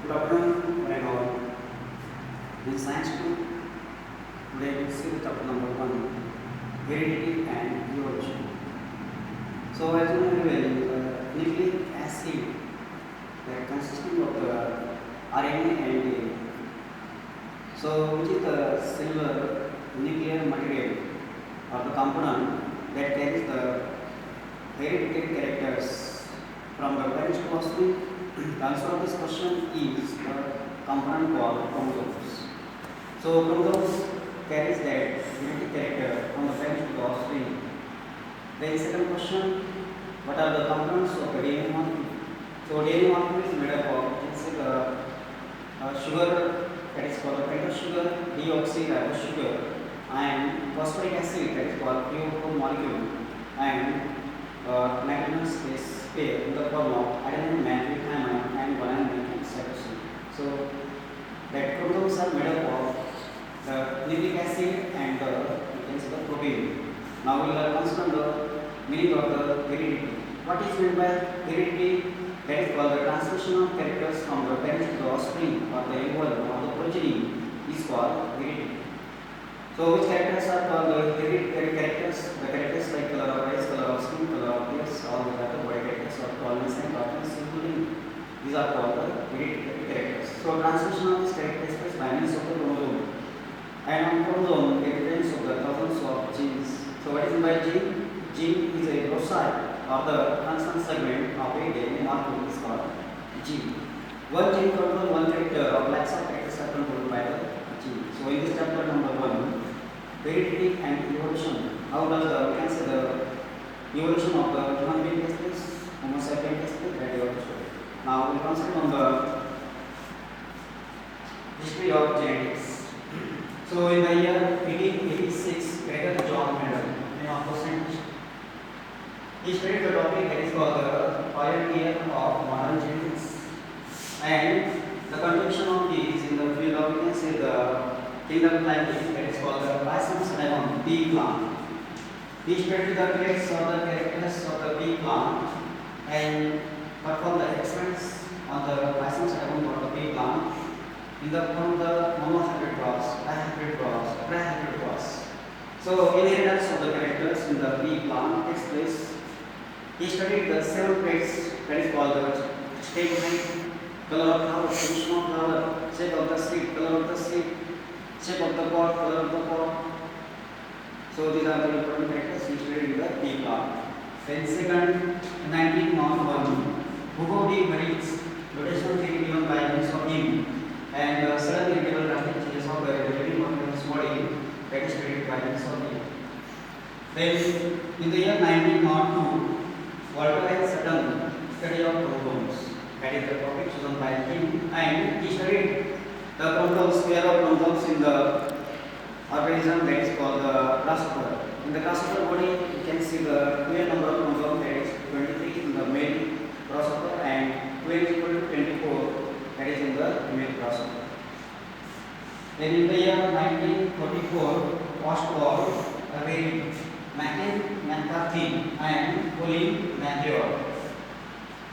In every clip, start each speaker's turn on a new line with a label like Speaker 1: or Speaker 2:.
Speaker 1: Good afternoon, one and all. In Science 2, today we see the chapter number 1, heredity and evolution. So, as you know very well, nucleic acid that consisting of the RNA and DNA. So, which is the cellular nuclear material or the component that carries the hereditary characters from the parents to offspring. The answer of this question is the component called chromosomes. So chromosomes carries that genetic character from the parents to the offspring. Then second question, what are the components of the DNA molecule? So DNA molecule is made up of, let's say, the sugar, that is called the pentose sugar, deoxyribose sugar, and phosphoric acid, that is called PO4 molecule, and nitrogenous base pair in the form of adenine, methionine, and guanine, and cytosine. So that chromosomes are made up of the nucleic acid and the protein. Now we will consider the meaning of the heredity. What is meant by heredity? That is called the transmission of characters from the parents to the offspring or the evolve or the progeny is called heredity. So which characters are called the hereditary characters? The characters like color of eyes, color of skin, color of ears, all the other body characters of tallness and darkness, including these are called the hereditary characters. So transmission of these characteristics by means of the chromosome. And on chromosome it depends on the thousands of genes. So what is meant by gene? Gene is a brocide or the constant segment of a DNA molecule is called gene. One gene controls one character or lakhs of characters are controlled by the gene. So in this chapter number 1, heredity and evolution. How does we can say the evolution of the human being takes place, Homo sapiens takes place, that evolution. Now we concentrate on the history of genetics. So in the year 1886, Gregor John Mendel, a scientist, he studied the topic that is called the pioneer of modern genetics, and the contribution of these in the field of, we can say, the kingdom planting, that is called the Rhizomes lemon pea plant. He studied the traits or the characters of the pea plant and performed the experiments on the Rhizomes lemon or the pea plant in the form of the monohybrid cross, dihybrid cross, trihybrid cross. So inheritance of the characters in the pea plant takes place. He studied the 7 traits, that is called the state height, color of flower, position of flower, shape of the seed, color of the seed, shape of the pod, color of the pod. So these are the important characters he studied in the pea plant. Then second, 1901, Hugo de Maritz, rotational theory given by means of him, and sudden irritable rapid changes of the living organism's body, that is studied by means of him. Then in the year 1902, Walter and Sutton study of chromosomes, that is the topic chosen by him, and he studied the chromosomes, pair of chromosomes in the organism that is called the grasshopper. In the grasshopper body, you can see the clear number of chromosomes, that is 23 in the male grasshopper and 12 equal to 24, that is in the female grasshopper. Then in the year 1944, post-war, McCarthy and Colin Matthew,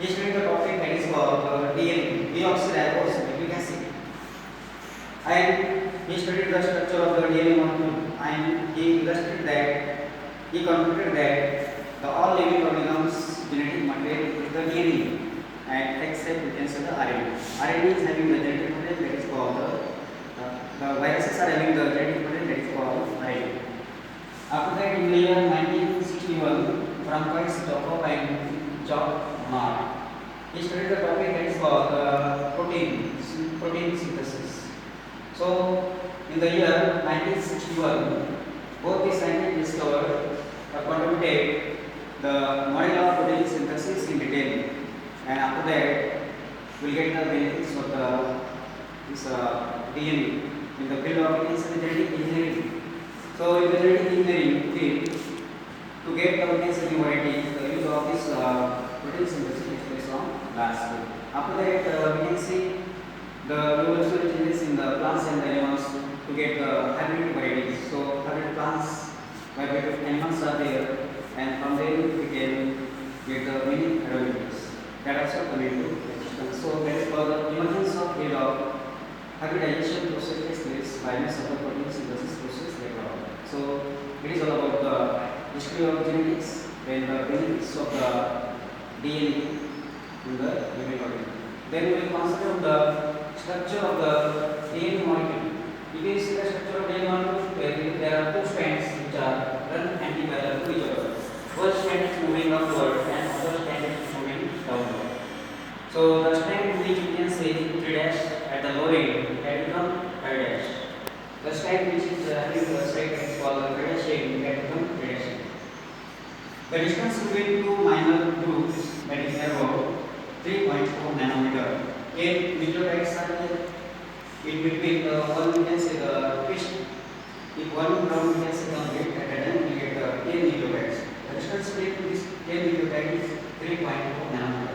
Speaker 1: he studied the topic that is called DNA, deoxyribose nucleic acid, and he studied the structure of the DNA molecule, and he illustrated that, he concluded that the all living organisms genetic material is the DNA, and except we can say the RNA. RNA is having the genetic material that is called the viruses are having the genetic material that is called RNA. After that, in the year 1961, Francois Jacob and Jacques Mark, he studied the topic that is called protein synthesis. So, in the year 1961, both the scientists discovered or contributed the model of protein synthesis in detail, and after that, we will get the benefits of this DNA in the field of genetic engineering. So in the genetic engineering field, to get the protein variety, the use of this protein synthesis takes place on large scale. After that, we can see the evolutionary changes in the plants and the animals to get the hybrid varieties. So hybrid plants, hybrid animals are there, and from there we can get the many varieties that also come into existence. So that is called the emergence of hybridization process takes place by means of the protein synthesis process later on. So it is all about the history of genetics, then the benefits of the DNA in the human body. Then we will consider the structure of the DNA molecule. If you see the structure of DNA molecule, there are two strands which are run anti-parallel to each other. One strand is moving upward and other strand is moving downward. So the strand which you can say 3 dash at the lower end can become 5 dash. The strand which is having the straight is called the 5 dash end can become 3 dash. The distance between two minor groups, that is about 3.4 nanometer. 8 nucleotides are there. In between one we can say the twist. If one round we can say complete, at a time we get 10 nucleotides. The distance between these 10 nucleotides is 3.4 nanometer.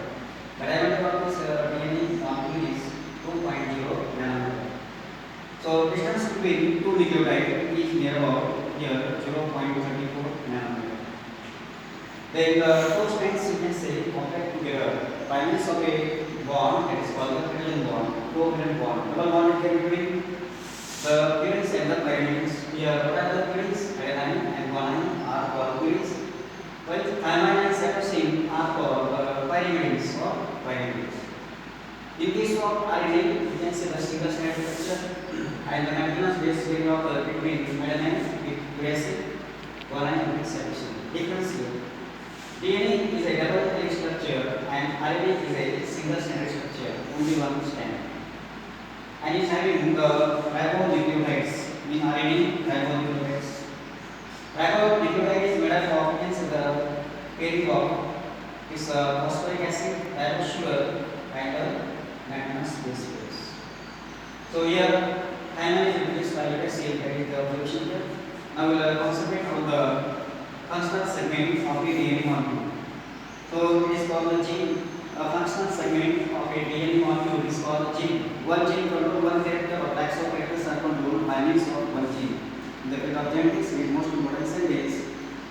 Speaker 1: The diameter of this DNA molecule is 2.0 nanometer. So distance between two nucleotides is near about here 0.34 nanometer. Then the two strands you can say compact together by means of a bond that is called the hydrogen bond, covalent bond. Double bond is between the purines and the pyrimidines. Here, what are the purines? Adenine and guanine are called purines, while thymine and cytosine are called pyrimidines or pyrimidines. In case of RNA, you can say the single strand structure and the maintenance base pairing of the between adenine with uracil, guanine with cytosine. Difference here. DNA is a double helix structure and RNA is a single stranded structure, only one strand. And is having the ribonucleotides in RNA, ribonucleotides. Ribonucleotide is made up of the pairing of this phosphoric acid, ribose sugar, and maintenance base pairs. So here, thymine is replaced by uracil, that is the observation here. Now we will concentrate on the functional segment of a DNA molecule. So it is called the gene. A functional segment of a DNA molecule is called the gene. One gene controls one character or types of characters are controlled by means of one gene. In the field of genetics, the most important thing is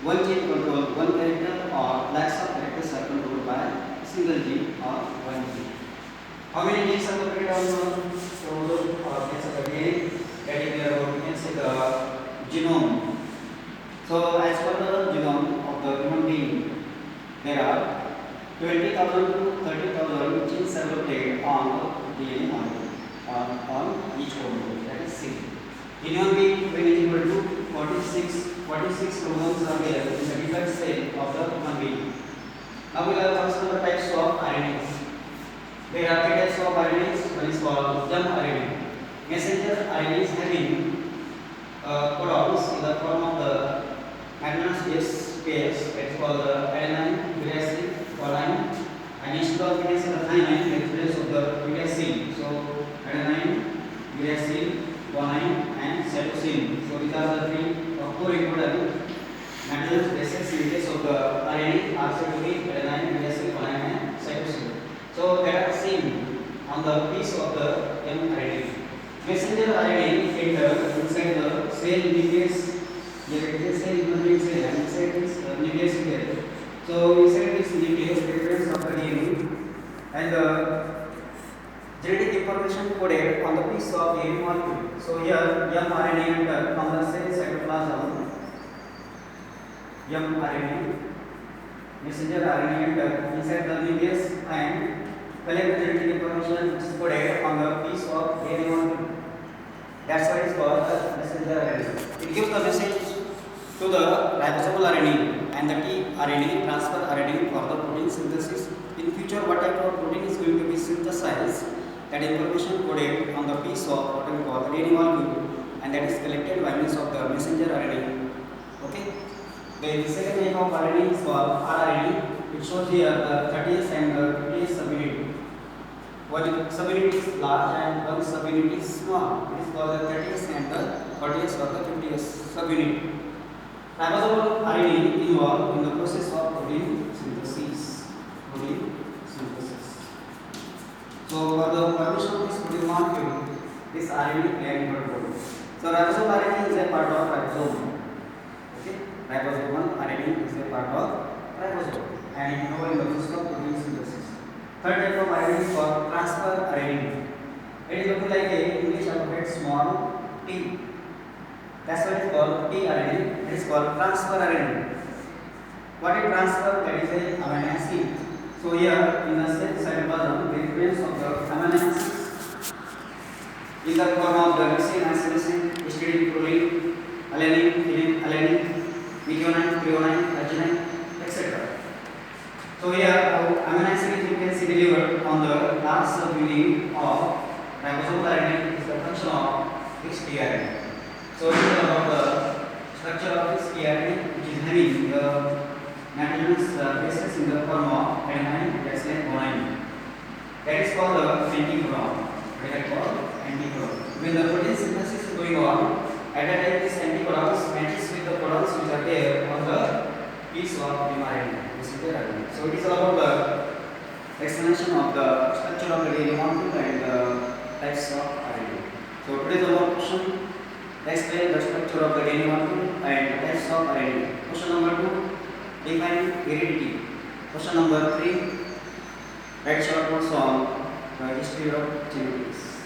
Speaker 1: one gene controls one character or types of characters are controlled by a single gene or one gene. How many genes are located on the chromosome or base of the DNA? That is about we can say the genome. So as per the genome of the human being, there are 20,000 to 30,000 genes are located on the DNA molecule on each chromosome. That is C. In human being, when is equal to 46 chromosomes are there in the defect cell of the human being. Now we will consider the types of RNAs. There are 3 types of RNAs. One is called mRNA. Messenger RNA is having codons in the form of the maintenance base pairs, that is called the adenine, uracil, guanine, and instead of it is the thymine, that is place of the uracil. So adenine, uracil, guanine, and cytosine. So these are the three four important maintenance bases in case of the RNA are said to be adenine, uracil, guanine, and cytosine. So they are seen on the piece of the mRNA. Messenger RNA enter inside the cell nucleus. Here it is a cell membrane cell and inside this nucleus here. So inside this nucleus, the difference of the DNA and the genetic information coded on the piece of DNA molecule. So here mRNA enter on the cell cytoplasm. mRNA, messenger RNA enter inside the nucleus and collect the genetic information which is coded on the piece of DNA molecule. That's why it is called the messenger RNA. It gives the message to the ribosomal RNA and the tRNA transfer RNA for the protein synthesis. In future, what type of protein is going to be synthesized, that information coded on the piece of what we call the DNA molecule, and that is collected by means of the messenger RNA. Okay. The second type of RNA is called rRNA. It shows here the 30th and the 50th subunit. One subunit is large and one subunit is small. It is called the 30th and the 40th or the 50th subunit. Ribosomal RNA involved in the process of protein synthesis. So for the formation of this protein molecule, this RNA play an important role. So ribosomal RNA is a part of ribosome. Okay, ribosomal RNA is a part of ribosome and involved in the process of protein synthesis. Third type of RNA is called transfer RNA. It is looking like a English small t. That's why it is called tRNA. It is called transfer RNA. What is transfer? That is a amino acid. So here in the cell cytoplasm, the influence of the amino acids in the form of the leucine, isoleucine, histidine, proline, alanine, alanine, methionine, threonine, arginine, etc. So here amino acid you can see delivered on the last subunit of ribosomal RNA is the function of this tRNA. So this is about the structure of this tRNA, which is having the nitrogenous bases in the form of adenine, that's like guanine. That is called the anticodon. That is called anticodon. When the protein synthesis is going on, at that time this anticodons matches with the codons which are there on the piece of mRNA. This is the RNA. So it is all about the explanation of the structure of the DNA molecule and the types of RNA. So today's our question. Explain the structure of the DNA molecule and types of RNA. Question number 2. Define heredity. Question number 3. Write short notes on the history of genetics.